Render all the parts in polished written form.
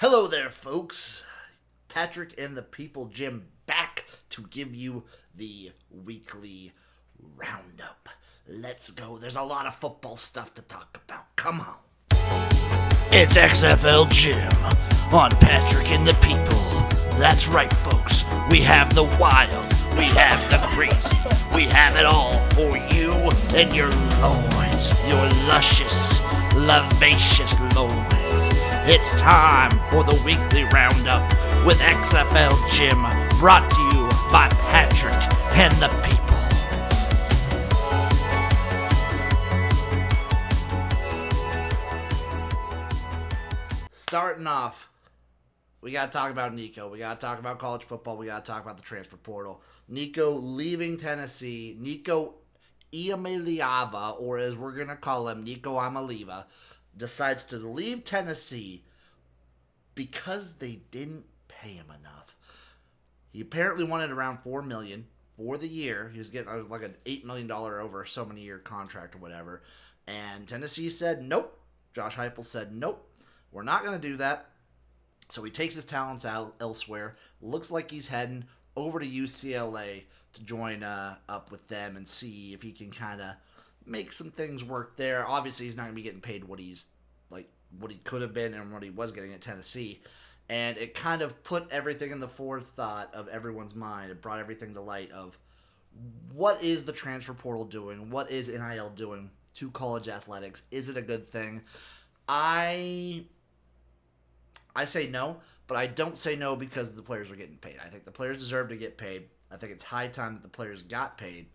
Hello there, folks. Patrick and the People Jim back to give you the Weekly Roundup. Let's go. There's a lot of football stuff to talk about. Come on. It's XFL Jim on Patrick and the People. That's right, folks. We have the wild. We have the crazy. We have it all for you and your loins. Your luscious, lavacious loins. It's time for the Weekly Roundup with XFL Jim, brought to you by Patrick and the People. Starting off, we got to talk about Nico. We got to talk about college football. We got to talk about the transfer portal. Nico leaving Tennessee. Nico Iamaleava, or as we're going to call him, Nico Amaliva, decides to leave Tennessee because they didn't pay him enough. He apparently wanted around $4 million for the year. He was getting like an $8 million over so many year contract or whatever. And Tennessee said, nope. Josh Heupel said, nope. We're not going to do that. So he takes his talents out elsewhere. Looks like he's heading over to UCLA to join up with them and see if he can kind of make some things work there. Obviously, he's not going to be getting paid what he could have been and what he was getting at Tennessee. And it kind of put everything in the forethought of everyone's mind. It brought everything to light of what is the transfer portal doing? What is NIL doing to college athletics? Is it a good thing? I say no, but I don't say no because the players are getting paid. I think the players deserve to get paid. I think it's high time that the players got paid.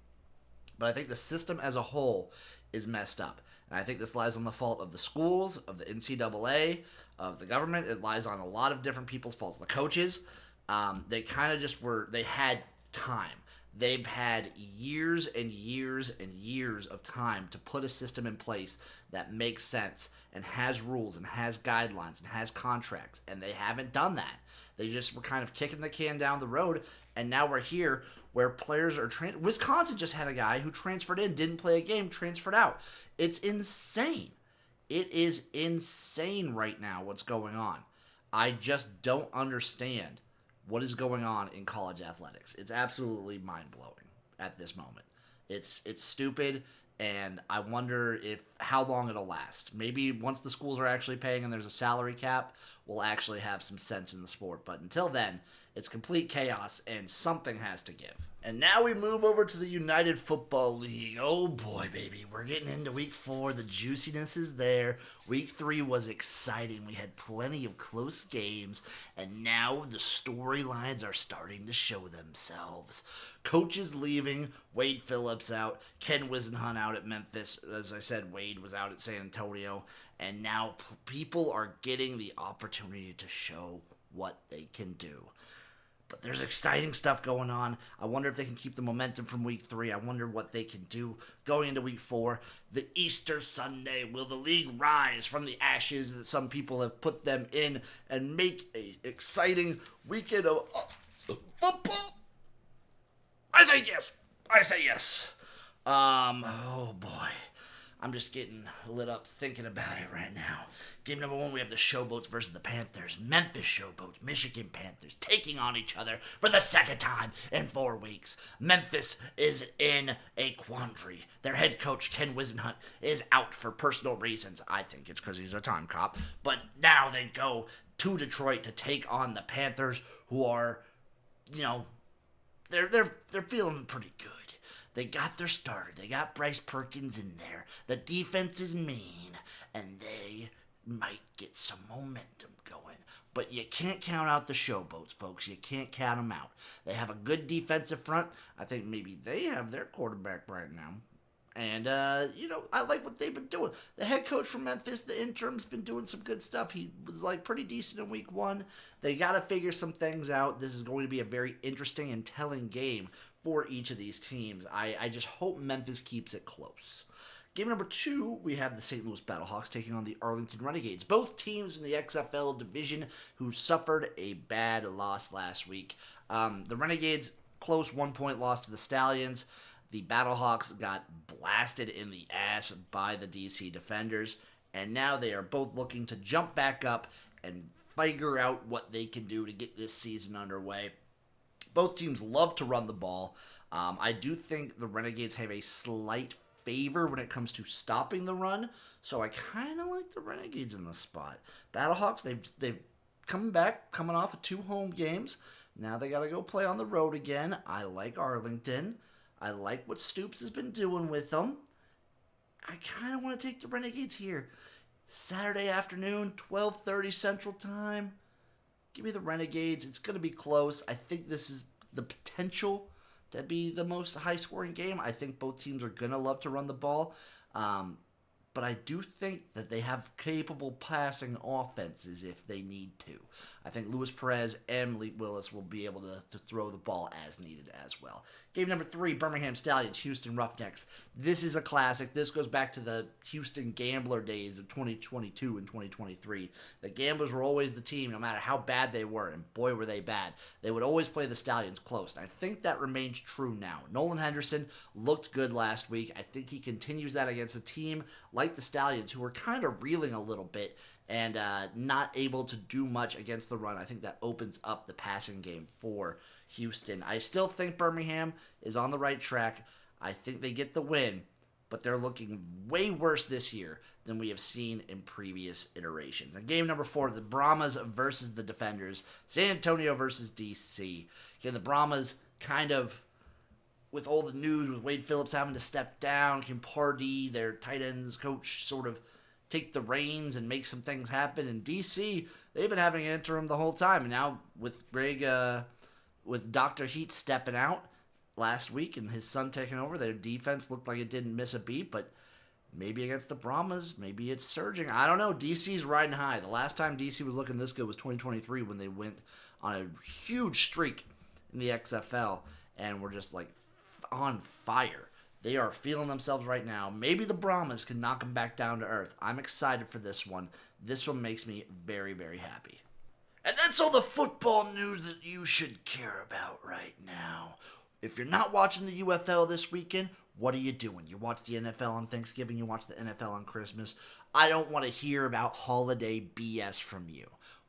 But I think the system as a whole is messed up. And I think this lies on the fault of the schools, of the NCAA, of the government. It lies on a lot of different people's faults. The coaches, they kind of just they had time. They've had years and years and years of time to put a system in place that makes sense and has rules and has guidelines and has contracts, and they haven't done that. They just were kind of kicking the can down the road, and now we're here where players are Wisconsin just had a guy who transferred in, didn't play a game, transferred out. It's insane. It is insane right now what's going on. I just don't understand what is going on in college athletics. It's absolutely mind-blowing at this moment. It's stupid, and I wonder how long it'll last. Maybe once the schools are actually paying and there's a salary cap, we'll actually have some sense in the sport. But until then, it's complete chaos, and something has to give. And now we move over to the United Football League. Oh boy, baby. We're getting into week 4. The juiciness is there. Week 3 was exciting. We had plenty of close games. And now the storylines are starting to show themselves. Coaches leaving. Wade Phillips out. Ken Wisenhunt out at Memphis. As I said, Wade was out at San Antonio. And now people are getting the opportunity to show what they can do. But there's exciting stuff going on. I wonder if they can keep the momentum from week 3. I wonder what they can do going into week 4. The Easter Sunday. Will the league rise from the ashes that some people have put them in and make an exciting weekend of football? I say yes. I say yes. Oh boy. I'm just getting lit up thinking about it right now. Game number 1, we have the Showboats versus the Panthers. Memphis Showboats, Michigan Panthers taking on each other for the second time in 4 weeks. Memphis is in a quandary. Their head coach, Ken Wisenhunt, is out for personal reasons. I think it's because he's a time cop. But now they go to Detroit to take on the Panthers, who are, they're feeling pretty good. They got their starter. They got Bryce Perkins in there. The defense is mean, and they might get some momentum going. But you can't count out the Showboats, folks. You can't count them out. They have a good defensive front. I think maybe they have their quarterback right now. And, I like what they've been doing. The head coach from Memphis, the interim's been doing some good stuff. He was, pretty decent in week 1. They got to figure some things out. This is going to be a very interesting and telling game for each of these teams. I just hope Memphis keeps it close. Game number 2, we have the St. Louis Battlehawks taking on the Arlington Renegades. Both teams in the XFL division who suffered a bad loss last week. The Renegades, close 1-point loss to the Stallions. The Battlehawks got blasted in the ass by the DC Defenders. And now they are both looking to jump back up and figure out what they can do to get this season underway. Both teams love to run the ball. I do think the Renegades have a slight favor when it comes to stopping the run, so I kind of like the Renegades in this spot. Battlehawks, they've coming off of 2 home games. Now they got to go play on the road again. I like Arlington. I like what Stoops has been doing with them. I kind of want to take the Renegades here. Saturday afternoon, 12:30 Central Time. Give me the Renegades. It's going to be close. I think this is the potential to be the most high-scoring game. I think both teams are going to love to run the ball. But I do think that they have capable passing offenses if they need to. I think Luis Perez and Malik Willis will be able to throw the ball as needed as well. Game number 3, Birmingham Stallions, Houston Roughnecks. This is a classic. This goes back to the Houston Gambler days of 2022 and 2023. The Gamblers were always the team, no matter how bad they were, and boy were they bad. They would always play the Stallions close, and I think that remains true now. Nolan Henderson looked good last week. I think he continues that against a team like the Stallions, who are kind of reeling a little bit and not able to do much against the run. I think that opens up the passing game for Houston. I still think Birmingham is on the right track. I think they get the win, but they're looking way worse this year than we have seen in previous iterations. And game number 4, the Brahmas versus the Defenders. San Antonio versus DC. Again, the Brahmas kind of, with all the news with Wade Phillips having to step down, can Pardee, their tight ends coach, sort of take the reins and make some things happen. And DC, they've been having an interim the whole time. And now with with Dr. Heat stepping out last week and his son taking over, their defense looked like it didn't miss a beat. But maybe against the Brahmas, maybe it's surging. I don't know. DC's riding high. The last time DC was looking this good was 2023 when they went on a huge streak in the XFL and were just like on fire. They are feeling themselves right now. Maybe the Brahmas can knock them back down to earth. I'm excited for this one. This one makes me very, very happy. And that's all the football news that you should care about right now. If you're not watching the UFL this weekend, what are you doing? You watch the NFL on Thanksgiving, you watch the NFL on Christmas. I don't want to hear about holiday BS from you.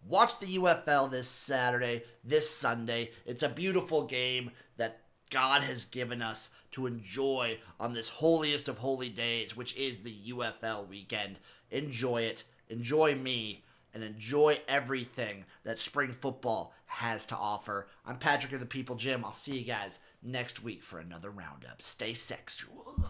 Watch the UFL this Saturday, this Sunday. It's a beautiful game that God has given us to enjoy on this holiest of holy days, which is the UFL weekend. Enjoy it, enjoy me, and enjoy everything that spring football has to offer. I'm Patrick of the People Jim. I'll see you guys next week for another roundup. Stay sexual.